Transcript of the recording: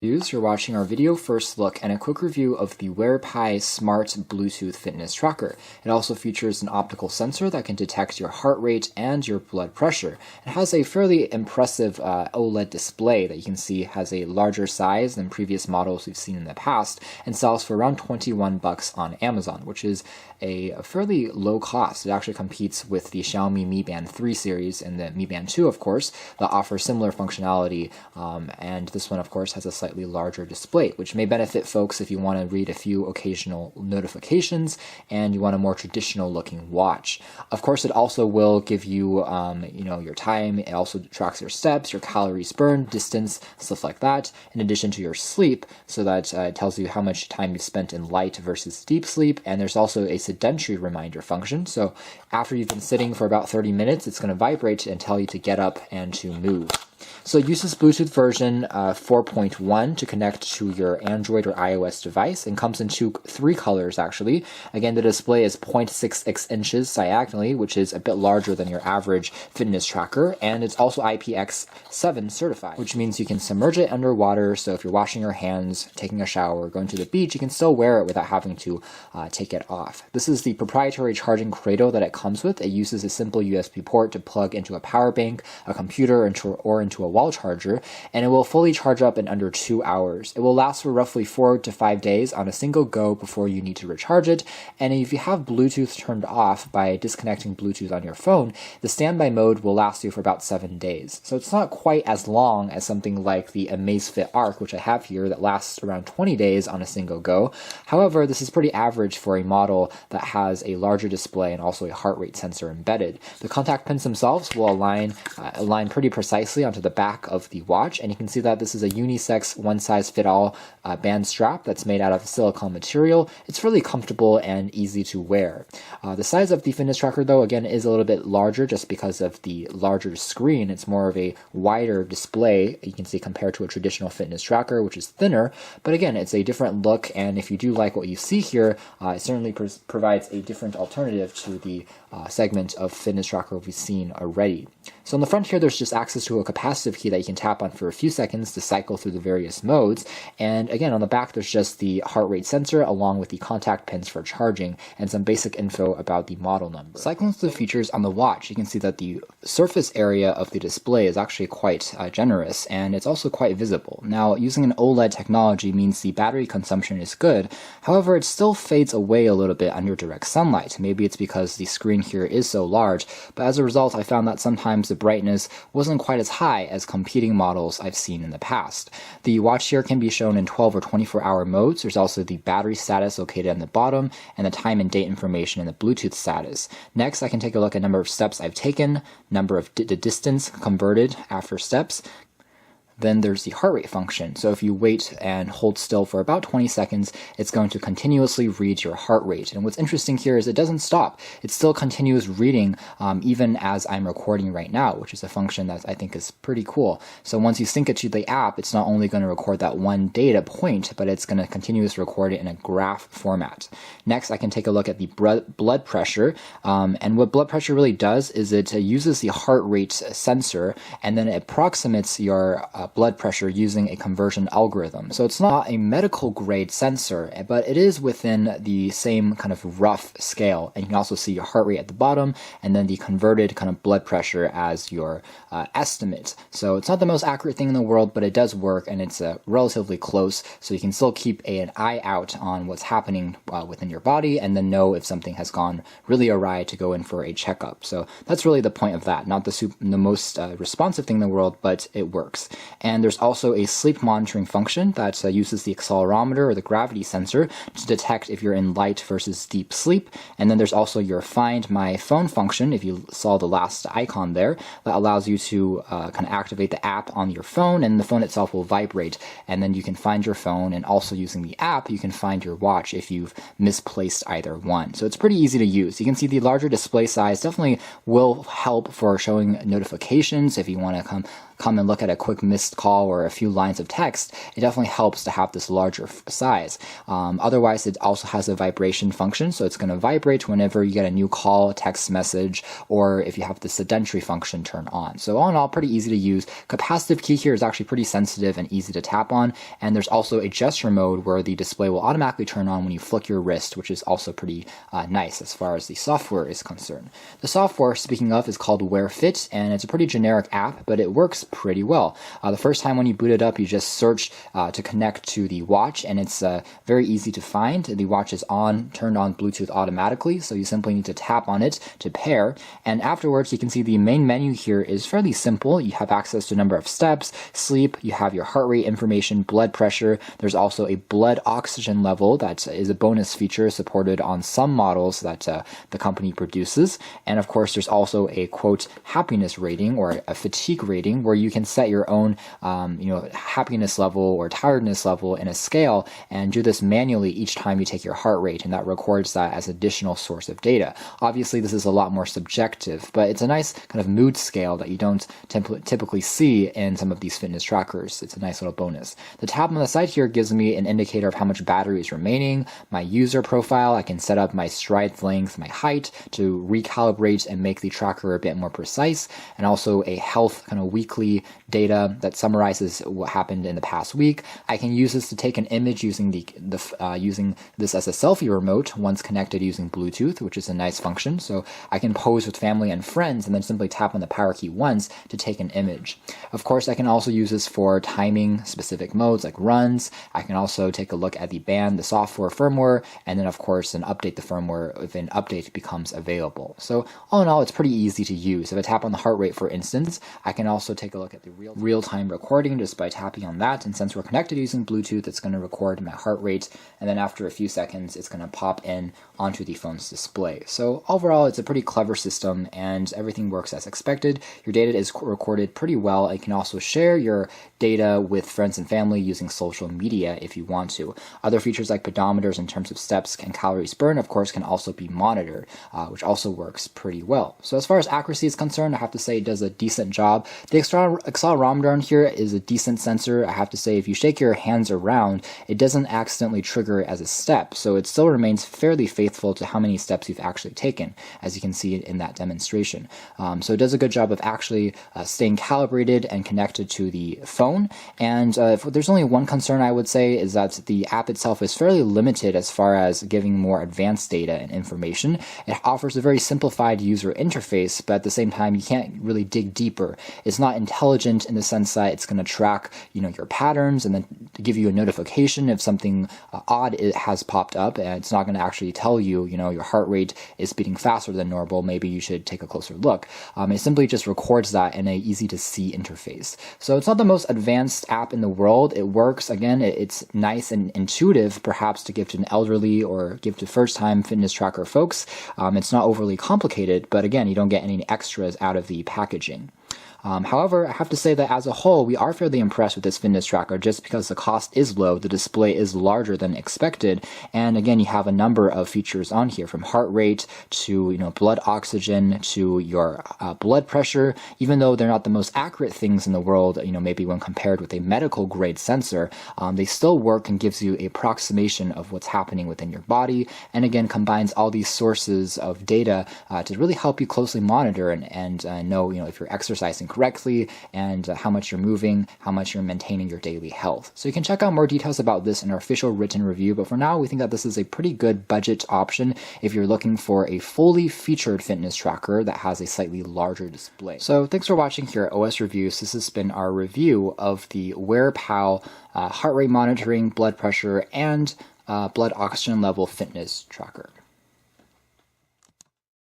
You're watching our video first look and a quick review of the Wearpai Smart Bluetooth Fitness Tracker. It also features an optical sensor that can detect your heart rate and your blood pressure. It has a fairly impressive OLED display that you can see has a larger size than previous models we've seen in the past and sells for around $21 on Amazon, which is a fairly low cost. It actually competes with the Xiaomi Mi Band 3 series and the Mi Band 2, of course, that offer similar functionality, and this one, of course, has a slightly larger display, which may benefit folks if you want to read a few occasional notifications and you want a more traditional looking watch. Of course, it also will give you, your time. It also tracks your steps, your calories burned, distance, stuff like that, in addition to your sleep, so that it tells you how much time you've spent in light versus deep sleep. And there's also a Sentry Reminder function. So after you've been sitting for about 30 minutes, it's going to vibrate and tell you to get up and to move. So it uses Bluetooth version 4.1 to connect to your Android or iOS device and comes in three colors actually. Again, the display is 0.66 inches diagonally, which is a bit larger than your average fitness tracker, and it's also IPX7 certified, which means you can submerge it underwater. So if you're washing your hands, taking a shower, going to the beach, you can still wear it without having to take it off. This is the proprietary charging cradle that it comes with. It uses a simple USB port to plug into a power bank, a computer, or into a wall charger, and it will fully charge up in under 2 hours. It will last for roughly 4 to 5 days on a single go before you need to recharge it, and if you have Bluetooth turned off by disconnecting Bluetooth on your phone, the standby mode will last you for about 7 days. So it's not quite as long as something like the Amazfit Arc, which I have here, that lasts around 20 days on a single go. However, this is pretty average for a model that has a larger display and also a heart rate sensor embedded. The contact pins themselves will align pretty precisely onto the back of the watch, and you can see that this is a unisex one-size-fit-all band strap that's made out of silicone material. It's really comfortable and easy to wear. The size of the fitness tracker, though, again, is a little bit larger just because of the larger screen. It's more of a wider display, you can see, compared to a traditional fitness tracker, which is thinner, but again, it's a different look, and if you do like what you see here, it certainly provides a different alternative to the segment of fitness tracker we've seen already. So on the front here, there's just access to a capacitive key that you can tap on for a few seconds to cycle through the various modes. And again, on the back, there's just the heart rate sensor along with the contact pins for charging and some basic info about the model number. Cycling through the features on the watch, you can see that the surface area of the display is actually quite generous, and it's also quite visible. Now, using an OLED technology means the battery consumption is good. However, it still fades away a little bit under direct sunlight. Maybe it's because the screen here is so large, but as a result, I found that sometimes the brightness wasn't quite as high as competing models I've seen in the past. The watch here can be shown in 12 or 24-hour modes. There's also the battery status located on the bottom and the time and date information and the Bluetooth status. Next, I can take a look at number of steps I've taken, number of the distance converted after steps. Then there's the heart rate function. So if you wait and hold still for about 20 seconds, it's going to continuously read your heart rate. And what's interesting here is it doesn't stop. It still continues reading even as I'm recording right now, which is a function that I think is pretty cool. So once you sync it to the app, it's not only going to record that one data point, but it's going to continuously record it in a graph format. Next, I can take a look at the blood pressure. And what blood pressure really does is it uses the heart rate sensor, and then it approximates your blood pressure using a conversion algorithm. So it's not a medical grade sensor, but it is within the same kind of rough scale. And you can also see your heart rate at the bottom and then the converted kind of blood pressure as your estimate. So it's not the most accurate thing in the world, but it does work, and it's relatively close. So you can still keep an eye out on what's happening within your body and then know if something has gone really awry to go in for a checkup. So that's really the point of that. Not the most responsive thing in the world, but it works. And there's also a sleep monitoring function that uses the accelerometer or the gravity sensor to detect if you're in light versus deep sleep. And then there's also your Find My Phone function, if you saw the last icon there, that allows you to kind of activate the app on your phone, and the phone itself will vibrate. And then you can find your phone, and also using the app, you can find your watch if you've misplaced either one. So it's pretty easy to use. You can see the larger display size definitely will help for showing notifications if you want to come and look at a quick missed call or a few lines of text, it definitely helps to have this larger size. Otherwise, it also has a vibration function, so it's going to vibrate whenever you get a new call, text message, or if you have the sedentary function turned on. So all in all, pretty easy to use. Capacitive key here is actually pretty sensitive and easy to tap on, and there's also a gesture mode where the display will automatically turn on when you flick your wrist, which is also pretty nice as far as the software is concerned. The software, speaking of, is called WearFit, and it's a pretty generic app, but it works pretty well. The first time when you boot it up, you just search to connect to the watch, and it's very easy to find. The watch is turned on Bluetooth automatically, so you simply need to tap on it to pair, and afterwards you can see the main menu here is fairly simple. You have access to a number of steps, sleep, you have your heart rate information, blood pressure. There's also a blood oxygen level that is a bonus feature supported on some models that the company produces, and of course there's also a quote happiness rating or a fatigue rating where you can set your own happiness level or tiredness level in a scale and do this manually each time you take your heart rate, and that records that as additional source of data. Obviously this is a lot more subjective, but it's a nice kind of mood scale that you don't typically see in some of these fitness trackers. It's a nice little bonus. The tab on the side here gives me an indicator of how much battery is remaining, my user profile. I can set up my stride length, my height to recalibrate and make the tracker a bit more precise, and also a health kind of weekly data that summarizes what happened in the past week. I can use this to take an image using using this as a selfie remote once connected using Bluetooth, which is a nice function. So I can pose with family and friends and then simply tap on the power key once to take an image. Of course, I can also use this for timing specific modes like runs. I can also take a look at the band, the software firmware, and then of course then update the firmware if an update becomes available. So all in all, it's pretty easy to use. If I tap on the heart rate, for instance, I can also take a look at the real-time recording just by tapping on that, and since we're connected using Bluetooth, it's going to record my heart rate, and then after a few seconds it's going to pop in onto the phone's display. So overall, it's a pretty clever system and everything works as expected. Your data is recorded pretty well. You can also share your data with friends and family using social media if you want to. Other features like pedometers in terms of steps and calories burned, of course, can also be monitored, which also works pretty well. So as far as accuracy is concerned, I have to say it does a decent job. The accelerometer on here is a decent sensor. I have to say if you shake your hands around, it doesn't accidentally trigger it as a step, so it still remains fairly faithful to how many steps you've actually taken, as you can see in that demonstration. So it does a good job of actually staying calibrated and connected to the phone. And there's only one concern I would say is that the app itself is fairly limited as far as giving more advanced data and information. It offers a very simplified user interface, but at the same time you can't really dig deeper. It's not intelligent in the sense that it's going to track your patterns and then give you a notification if something odd has popped up, and it's not going to actually tell you your heart rate is beating faster than normal, maybe you should take a closer look. It simply just records that in a easy to see interface. So it's not the most advanced app in the world. It works, again, it's nice and intuitive perhaps to give to an elderly or give to first time fitness tracker folks. It's not overly complicated, but again, you don't get any extras out of the packaging. However, I have to say that as a whole, we are fairly impressed with this fitness tracker just because the cost is low, the display is larger than expected, and again, you have a number of features on here, from heart rate to blood oxygen to your blood pressure. Even though they're not the most accurate things in the world, maybe when compared with a medical grade sensor, they still work and gives you a approximation of what's happening within your body, and again combines all these sources of data to really help you closely monitor and know if you're exercising correctly and how much you're moving, how much you're maintaining your daily health. So you can check out more details about this in our official written review, but for now we think that this is a pretty good budget option if you're looking for a fully featured fitness tracker that has a slightly larger display. So thanks for watching here at OS Reviews. This has been our review of the Wearpai heart rate monitoring, blood pressure, and blood oxygen level fitness tracker.